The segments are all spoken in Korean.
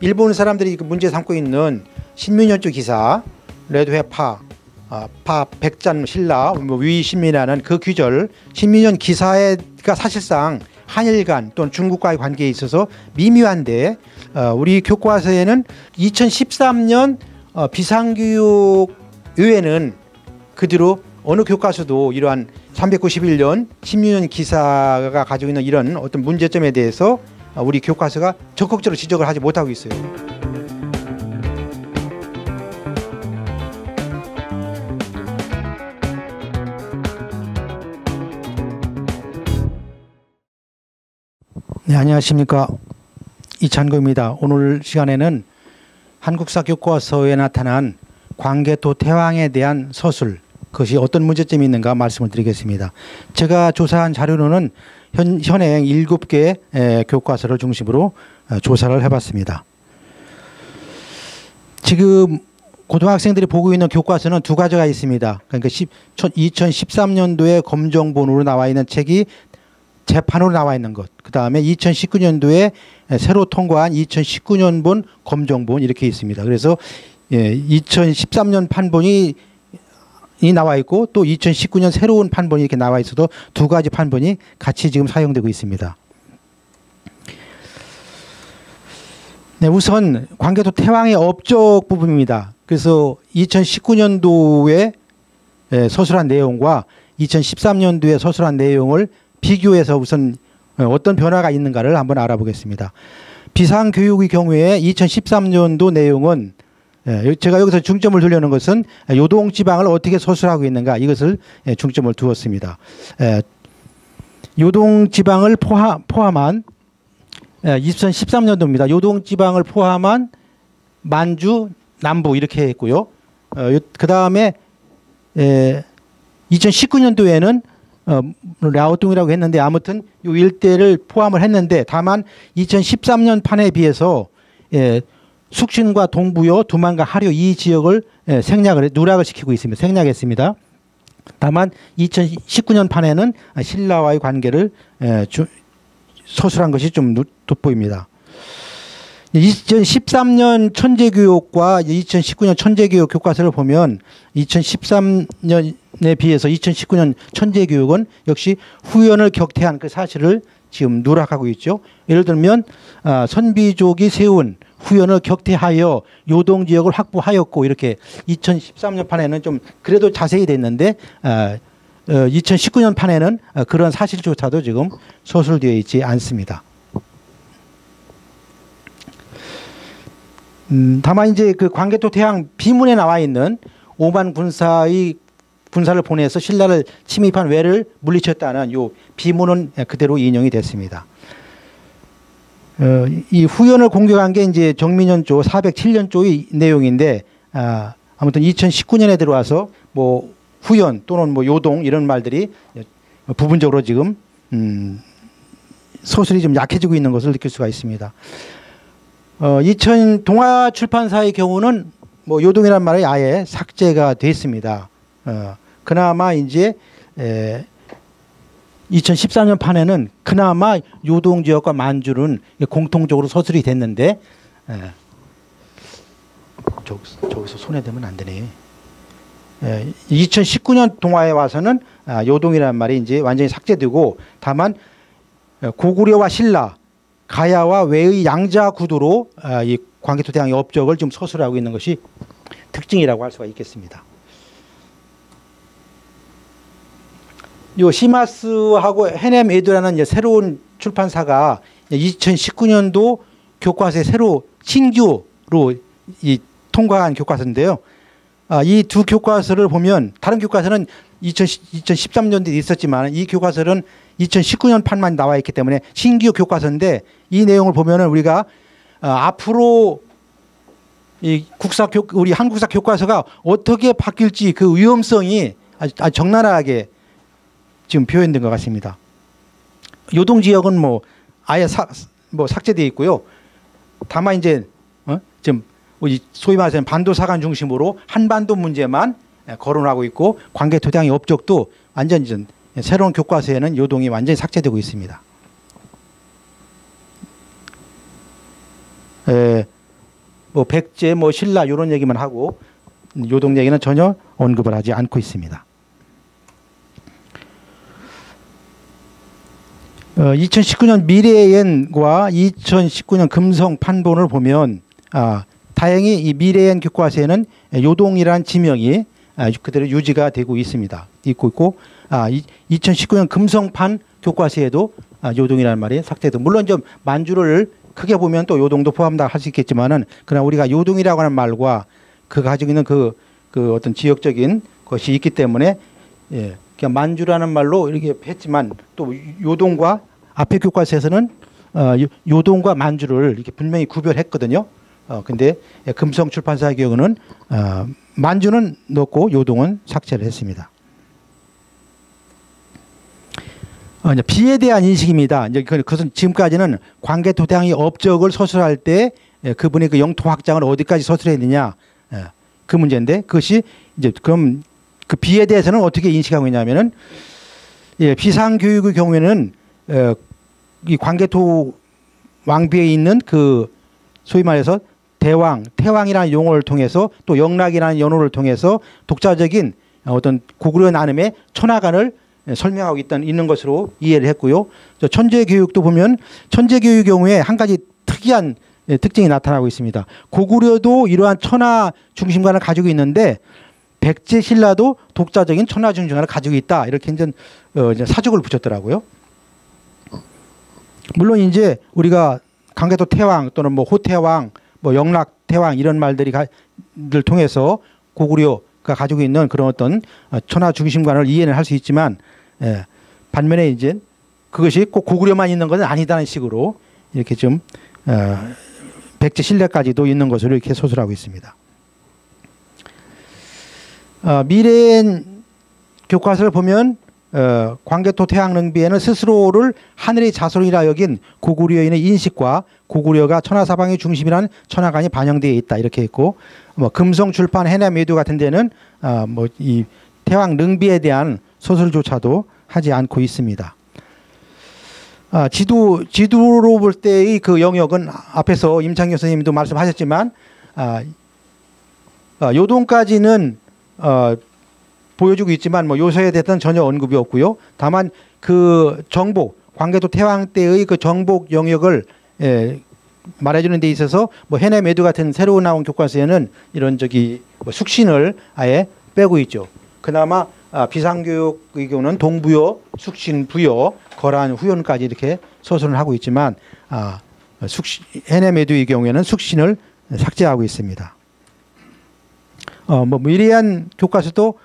일본 사람들이 문제 삼고 있는 신민연주 기사, 레드회 파 백잔 신라 위신민이라는 그 규절, 신민연 기사가 사실상 한일 간 또는 중국과의 관계에 있어서 미묘한데 우리 교과서에는 2013년 비상교육 외에는 그대로 어느 교과서도 이러한 391년 신민연 기사가 가지고 있는 이런 어떤 문제점에 대해서 우리 교과서가 적극적으로 지적을 하지 못하고 있어요. 네, 안녕하십니까. 이찬구입니다. 오늘 시간에는 한국사 교과서에 나타난 광개토 태왕에 대한 서술, 그것이 어떤 문제점이 있는가 말씀을 드리겠습니다. 제가 조사한 자료로는 현행 7개 교과서를 중심으로 조사를 해봤습니다. 지금 고등학생들이 보고 있는 교과서는 두 가지가 있습니다. 그러니까 2013년도에 검정본으로 나와 있는 책이 재판으로 나와 있는 것, 그 다음에 2019년도에 새로 통과한 2019년본 검정본 이렇게 있습니다. 그래서 2013년 판본이 나와 있고 또 2019년 새로운 판본이 이렇게 나와 있어도 두 가지 판본이 같이 지금 사용되고 있습니다. 네, 우선 광개토 태왕의 업적 부분입니다. 그래서 2019년도에 서술한 내용과 2013년도에 서술한 내용을 비교해서 우선 어떤 변화가 있는가를 한번 알아보겠습니다. 비상교육의 경우에 2013년도 내용은 제가 여기서 중점을 두려는 것은 요동지방을 어떻게 서술하고 있는가, 이것을 중점을 두었습니다. 요동지방을 포함한 2013년도입니다. 요동지방을 포함한 만주, 남부 이렇게 했고요. 그 다음에 2019년도에는 랴오뚱이라고 했는데 아무튼 이 일대를 포함을 했는데, 다만 2013년 판에 비해서 숙신과 동부요, 두만과 하류 이 지역을 누락을 시키고 있습니다. 생략했습니다. 다만 2019년 판에는 신라와의 관계를 서술한 것이 좀 돋보입니다. 2013년 천재교육과 2019년 천재교육 교과서를 보면 2013년에 비해서 2019년 천재교육은 역시 후연을 격퇴한 그 사실을 지금 누락하고 있죠. 예를 들면 선비족이 세운 후연을 격퇴하여 요동지역을 확보하였고, 이렇게 2013년 판에는 좀 그래도 자세히 됐는데 2019년 판에는 그런 사실조차도 지금 서술되어 있지 않습니다. 다만 이제 그 광개토 태왕 비문에 나와 있는 5만 군사를 보내서 신라를 침입한 왜를 물리쳤다는 요 비문은 그대로 인용이 됐습니다. 이 후연을 공격한 게 이제 정민연조 407년조의 내용인데, 아무튼 2019년에 들어와서 뭐 후연 또는 뭐 요동 이런 말들이 부분적으로 지금 서술이 좀 약해지고 있는 것을 느낄 수가 있습니다. 2000 동아출판사의 경우는 뭐 요동이란 말이 아예 삭제가 됐습니다. 그나마 이제 2014년 판에는 그나마 요동 지역과 만주는 공통적으로 서술이 됐는데, 저기서 손에 대면 안 되네. 2019년 동아에 와서는 요동이라는 말이 이제 완전히 삭제되고, 다만 고구려와 신라, 가야와 외의 양자 구도로 이 광개토 태왕의 업적을 좀 서술하고 있는 것이 특징이라고 할 수가 있겠습니다. 요 시마스하고 헤넴 에드라는 새로운 출판사가 2019년도 교과서에 새로 신규로 통과한 교과서인데요. 이 두 교과서를 보면 다른 교과서는 2013년도에 있었지만 이 교과서는 2019년 판만 나와 있기 때문에 신규 교과서인데, 이 내용을 보면은 우리가 앞으로 우리 한국사 교과서가 어떻게 바뀔지 그 위험성이 아주 적나라하게 지금 표현된 것 같습니다. 요동 지역은 뭐 아예 삭제되어 있고요. 다만 이제 지금 소위 말해서 반도사관 중심으로 한반도 문제만 거론하고 있고, 광개토 태왕의 업적도 완전히 새로운 교과서에는 요동이 완전히 삭제되고 있습니다. 뭐 백제, 뭐 신라 이런 얘기만 하고 요동 얘기는 전혀 언급을 하지 않고 있습니다. 2019년 미래엔과 2019년 금성 판본을 보면 다행히 이 미래엔 교과서에는 요동이라는 지명이 그대로 유지가 되고 있습니다. 있고 2019년 금성판 교과서에도 요동이라는 말이 삭제돼. 물론 좀 만주를 크게 보면 또 요동도 포함다 할 수 있겠지만은 그러나 우리가 요동이라고 하는 말과 그 가지고 있는 그 어떤 지역적인 것이 있기 때문에 그냥 만주라는 말로 이렇게 했지만 또 요동과 앞에 교과서에서는 요동과 만주를 이렇게 분명히 구별했거든요. 근데 금성 출판사의 경우는 만주는 넣고 요동은 삭제를 했습니다. 이제 비에 대한 인식입니다. 이제 그것은 지금까지는 광개토대왕이 업적을 서술할 때 그분의 그 영토 확장을 어디까지 서술했느냐 그 문제인데 그것이 이제 그럼 그 비에 대해서는 어떻게 인식하고 있냐면은 비상교육의 경우에는 이 광개토 왕비에 있는 그 소위 말해서 태왕이라는 용어를 통해서 또 영락이라는 연호를 통해서 독자적인 어떤 고구려 나눔의 천하관을 설명하고 있는 것으로 이해를 했고요. 천재교육도 보면 천재교육의 경우에 한 가지 특이한 특징이 나타나고 있습니다. 고구려도 이러한 천하 중심관을 가지고 있는데 백제 신라도 독자적인 천하 중심관을 가지고 있다. 이렇게 이제 사족을 붙였더라고요. 물론 이제 우리가 광개토 태왕 또는 뭐 호태왕, 뭐 영락 태왕 이런 말들을 통해서 고구려가 가지고 있는 그런 어떤 천하 중심관을 이해는 할 수 있지만 반면에 이제 그것이 꼭 고구려만 있는 것은 아니다는 식으로 이렇게 좀 백제 신라까지도 있는 것으로 이렇게 소설하고 있습니다. 미래엔 교과서를 보면 광개토 태왕릉비에는 스스로를 하늘의 자손이라 여긴 고구려인의 인식과 고구려가 천하사방의 중심이라는 천하관이 반영되어 있다 이렇게 했고 뭐 금성출판 해남외도 같은 데는 뭐 이 태왕릉비에 대한 소설조차도 하지 않고 있습니다. 지도로 볼 때의 그 영역은 앞에서 임창규 선생님도 말씀하셨지만 요동까지는 보여주고 있지만 뭐 요서에 대해서는 전혀 언급이 없고요. 다만 그 정복 광개토 태왕 때의 그 정복 영역을 말해주는 데 있어서 뭐 해내매두 같은 새로 나온 교과서에는 이런 뭐 숙신을 아예 빼고 있죠. 그나마 비상교육의 경우는 동부여, 숙신, 부여, 거란, 후연까지 이렇게 서술을 하고 있지만 해내매두의 경우에는 숙신을 삭제하고 있습니다. 뭐 미래한 교과서도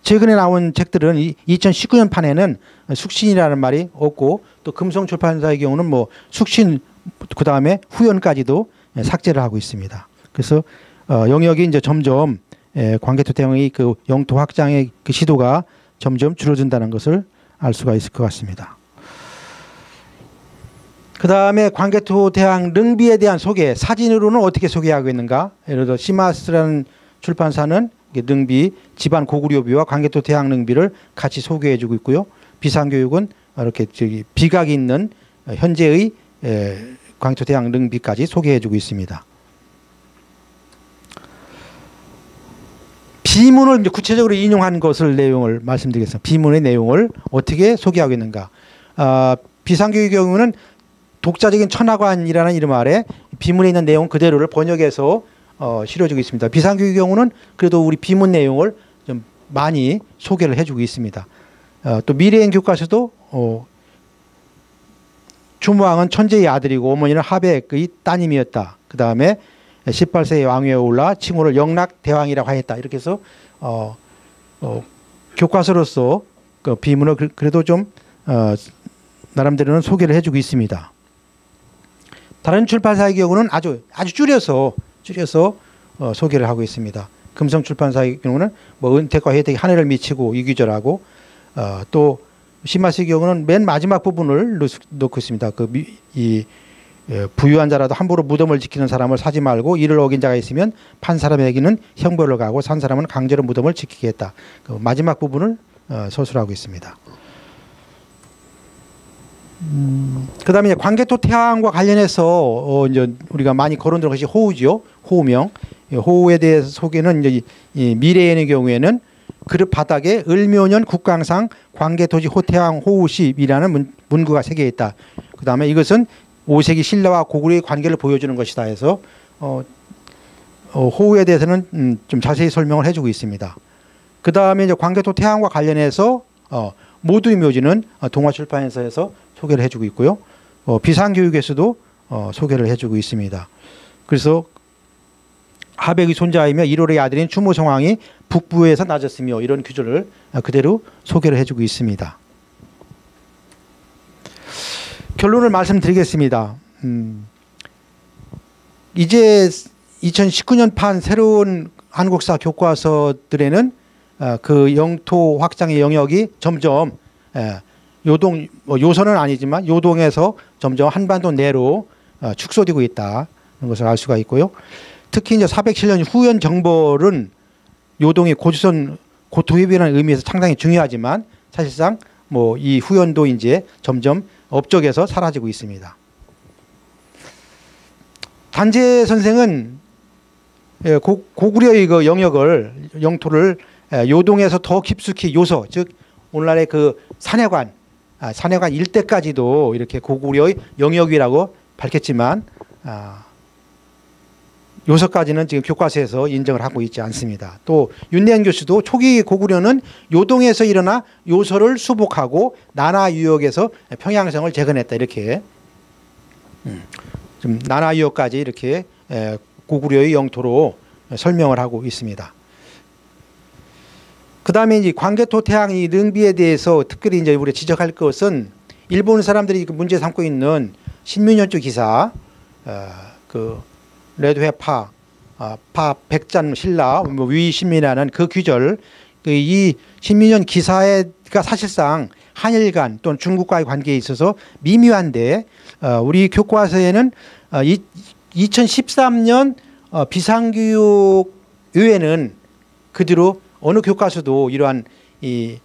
최근에 나온 책들은 2019년 판에는 숙신이라는 말이 없고 또 금성출판사의 경우는 뭐 숙신 그 다음에 후연까지도 삭제를 하고 있습니다. 그래서 영역이 이제 점점 광개토 태왕의 그 영토 확장의 그 시도가 점점 줄어든다는 것을 알 수가 있을 것 같습니다. 그 다음에 광개토 태왕 릉비에 대한 소개, 사진으로는 어떻게 소개하고 있는가? 예를 들어 시마스라는 출판사는 릉비 집안 고구려비와 광개토 태왕 릉비를 같이 소개해주고 있고요. 비상교육은 이렇게 비각이 있는 현재의 광개토 태왕 릉비까지 소개해주고 있습니다. 비문을 이제 구체적으로 인용한 것을 내용을 말씀드리겠습니다. 비문의 내용을 어떻게 소개하고 있는가? 비상교육의 경우는 독자적인 천하관이라는 이름 아래 비문에 있는 내용 그대로를 번역해서 실어주고 있습니다. 비상교육의 경우는 그래도 우리 비문 내용을 좀 많이 소개를 해주고 있습니다. 또 미래엔 교과서도 주무왕은 천재의 아들이고 어머니는 하백의 따님이었다. 그 다음에 18세의 왕위에 올라 칭호를 영락 대왕이라고 하였다. 이렇게 해서 교과서로서 그 비문을 그래도 좀 나름대로는 소개를 해주고 있습니다. 다른 출판사의 경우는 아주 줄여서 소개를 하고 있습니다. 금성출판사의 경우는 뭐 은택과 혜택이 하늘을 미치고 이규절하고 또 시마스의 경우는 맨 마지막 부분을 넣고 있습니다. 부유한 자라도 함부로 무덤을 지키는 사람을 사지 말고 이를 어긴 자가 있으면 판 사람에게는 형벌을 가하고 산 사람은 강제로 무덤을 지키게 했다. 그 마지막 부분을 서술하고 있습니다. 그다음에 이제 광개토 태양과 관련해서 이제 우리가 많이 거론되는 것이 호우죠. 호우명. 호우에 대해서 소개는 이제 이 미래엔의 경우에는 그릇 바닥에 을묘년 국강상 광개토지 호태양 호우십이라는 문구가 새겨 있다. 그다음에 이것은 5세기 신라와 고구려의 관계를 보여주는 것이다 해서 호우에 대해서는 좀 자세히 설명을 해주고 있습니다. 그다음에 이제 광개토 태양과 관련해서 모두의 묘지는 동아출판에서 소개를 해주고 있고요. 비상교육에서도 소개를 해주고 있습니다. 그래서 하백의 손자이며 1월의 아들인 추모성왕이 북부에서 낮았으며 이런 규절을 그대로 소개를 해주고 있습니다. 결론을 말씀드리겠습니다. 이제 2019년판 새로운 한국사 교과서들에는 그 영토 확장의 영역이 점점 요선은 아니지만 요동에서 점점 한반도 내로 축소되고 있다는 것을 알 수가 있고요. 특히 이제 407년 후연 정벌은 요동이 고조선 고토협이라는 의미에서 상당히 중요하지만 사실상 뭐 이 후연도 이제 점점 업적에서 사라지고 있습니다. 단재 선생은 고구려의 그 영토를 요동에서 더 깊숙이 요서, 즉 오늘날의 그 산해관 일대까지도 이렇게 고구려의 영역이라고 밝혔지만 요서까지는 지금 교과서에서 인정을 하고 있지 않습니다. 또 윤내한 교수도 초기 고구려는 요동에서 일어나 요서를 수복하고 나나 유역에서 평양성을 재건했다 이렇게 좀 나나 유역까지 이렇게 고구려의 영토로 설명을 하고 있습니다. 그 다음에 이제 광개토 태양 이 능비에 대해서 특별히 이제 우리가 지적할 것은 일본 사람들이 문제 삼고 있는 신민연주 기사, 그 레드회 파 백잔 신라 위신민이라는 그 규절, 이 신민연 기사가 사실상 한일 간 또는 중국과의 관계에 있어서 미묘한데 우리 교과서에는 2013년 비상교육 외에는 그대로 어느 교과서도 이러한 이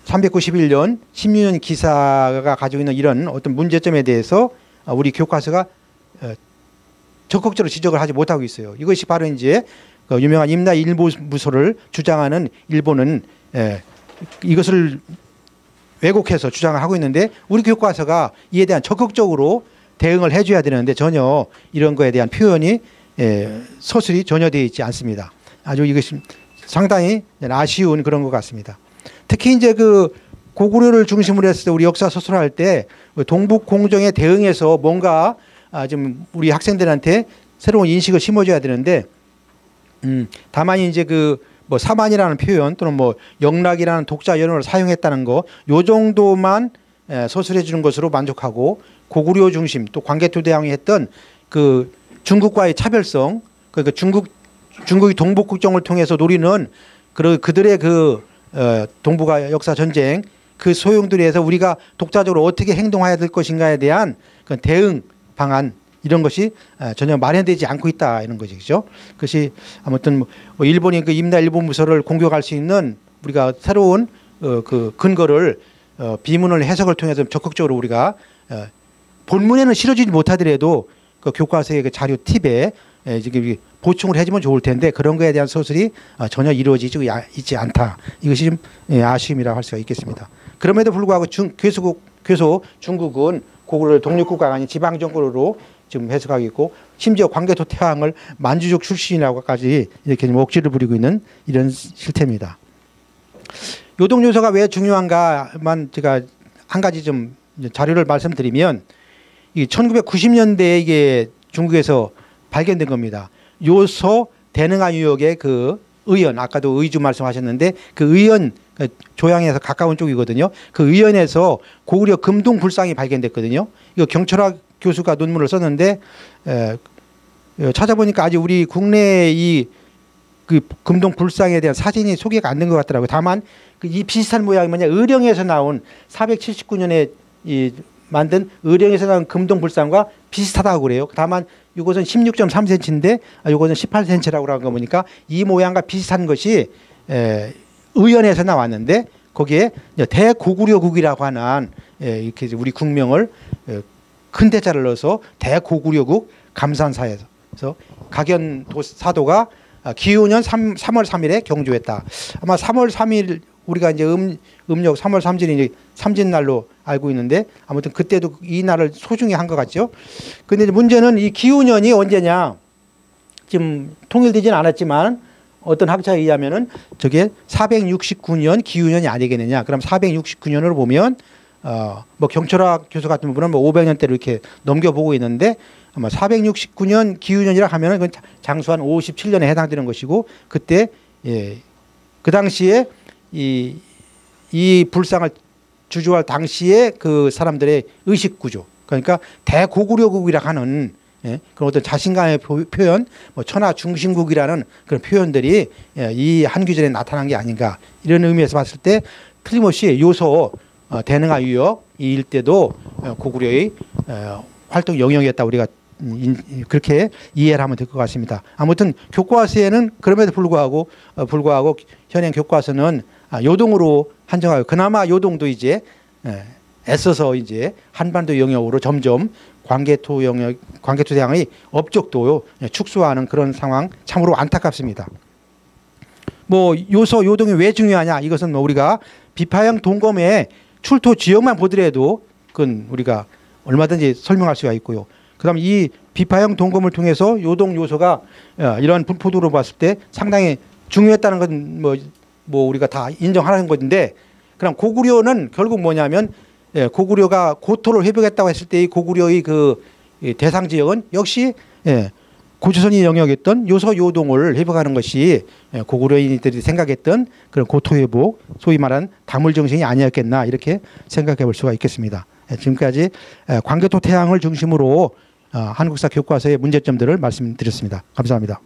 391년 신민연 기사가 가지고 있는 이런 어떤 문제점에 대해서 우리 교과서가 적극적으로 지적을 하지 못하고 있어요. 이것이 바로 이제 그 유명한 임나 일보무소를 주장하는 일본은 이것을 왜곡해서 주장을 하고 있는데 우리 교과서가 이에 대한 적극적으로 대응을 해줘야 되는데 전혀 이런 거에 대한 표현이 서술이 전혀 되어 있지 않습니다. 아주 이것이 상당히 아쉬운 그런 것 같습니다. 특히 이제 그 고구려를 중심으로 했을 때 우리 역사 서술할 때 동북 공정에 대응해서 뭔가 좀 우리 학생들한테 새로운 인식을 심어줘야 되는데 다만 이제 그 뭐 사만이라는 표현 또는 뭐 영락이라는 독자 연어를 사용했다는 거 요 정도만 서술해 주는 것으로 만족하고 고구려 중심 또 광개토 대왕이 했던 그 중국과의 차별성 그러니까 중국이 동북 국정을 통해서 노리는 그들의 그 동북아 역사 전쟁 그 소용들에 의해서 우리가 독자적으로 어떻게 행동해야 될 것인가에 대한 그 대응 방안 이런 것이 전혀 마련되지 않고 있다 이런 것이죠. 그것이 아무튼 뭐 일본이 그 임나 일본무서를 공격할 수 있는 우리가 새로운 그 근거를 비문을 해석을 통해서 적극적으로 우리가 본문에는 실어주지 못하더라도 그 교과서의 그 자료 팁에 지금 보충을 해주면 좋을 텐데 그런 거에 대한 서술이 전혀 이루어지지 있지 않다. 이것이 좀 아쉬움이라고 할 수가 있겠습니다. 그럼에도 불구하고 괴소 중국은 고구려를 독립국가가 아닌 지방정권으로 지금 해석하고 있고 심지어 광개토 태왕을 만주족 출신이라고까지 이렇게 좀 억지를 부리고 있는 이런 실태입니다. 요동요서가 왜 중요한가만 제가 한 가지 좀 자료를 말씀드리면 이 1990년대에 이게 중국에서 발견된 겁니다. 요서 대능하 유역의 그 의연 아까도 의주 말씀하셨는데 그 의연 조양에서 가까운 쪽이거든요. 그 의연에서 고구려 금동 불상이 발견됐거든요. 이거 경철학 교수가 논문을 썼는데 찾아보니까 아직 우리 국내에 이 그 금동 불상에 대한 사진이 소개가 안 된 것 같더라고요. 다만 이 비슷한 모양이 뭐냐 의령에서 나온 479년에 이 만든 의령에서 나온 금동 불상과 비슷하다고 그래요. 다만 이것은 16.3cm인데 이것은 18cm라고 하는 거 보니까 이 모양과 비슷한 것이 의연에서 나왔는데 거기에 대고구려국이라고 하는 이렇게 우리 국명을 큰 대자를 넣어서 대고구려국 감산사에서 각연 사도가 기후년 3월 3일에 경조했다. 아마 3월 3일 우리가 이제 음력 3월 3일이 이제 삼진날로 알고 있는데 아무튼 그때도 이 날을 소중히 한 것 같죠. 근데 문제는 이 기후년이 언제냐? 지금 통일되지는 않았지만 어떤 학자에 의하면은 저게 469년 기후년이 아니겠느냐. 그럼 469년으로 보면 뭐 경철학 교수 같은 분은 뭐 500년대로 이렇게 넘겨보고 있는데 아마 469년 기후년이라 하면은 그건 장수한 57년에 해당되는 것이고 그때 그 당시에 이 불상을 주조할 당시에 그 사람들의 의식 구조 그러니까 대고구려국이라 하는 그런 어떤 자신감의 표현, 뭐 천하 중심국이라는 그런 표현들이 이 한규전에 나타난 게 아닌가 이런 의미에서 봤을 때 틀림없이 요소 대능하 유역 이 일대도 고구려의 활동 영역이었다 우리가 그렇게 이해를 하면 될 것 같습니다. 아무튼 교과서에는 그럼에도 불구하고 현행 교과서는 요동으로 한정하고 그나마 요동도 이제 애써서 이제 한반도 영역으로 점점 광개토 대항의 업적도 축소하는 그런 상황 참으로 안타깝습니다. 뭐 요소 요동이 왜 중요하냐 이것은 뭐 우리가 비파형 동검의 출토 지역만 보더라도 그건 우리가 얼마든지 설명할 수가 있고요. 그다음 이 비파형 동검을 통해서 요동 요소가 이러한 분포도로 봤을 때 상당히 중요했다는 건 뭐 우리가 다 인정하는 건데 그럼 고구려는 결국 뭐냐면 고구려가 고토를 회복했다고 했을 때 이 고구려의 그 대상 지역은 역시 고조선이 영역이었던 요소 요동을 회복하는 것이 고구려인들이 생각했던 그런 고토 회복 소위 말하는 다물 정신이 아니었겠나 이렇게 생각해 볼 수가 있겠습니다. 지금까지 광개토 태양을 중심으로 한국사 교과서의 문제점들을 말씀드렸습니다. 감사합니다.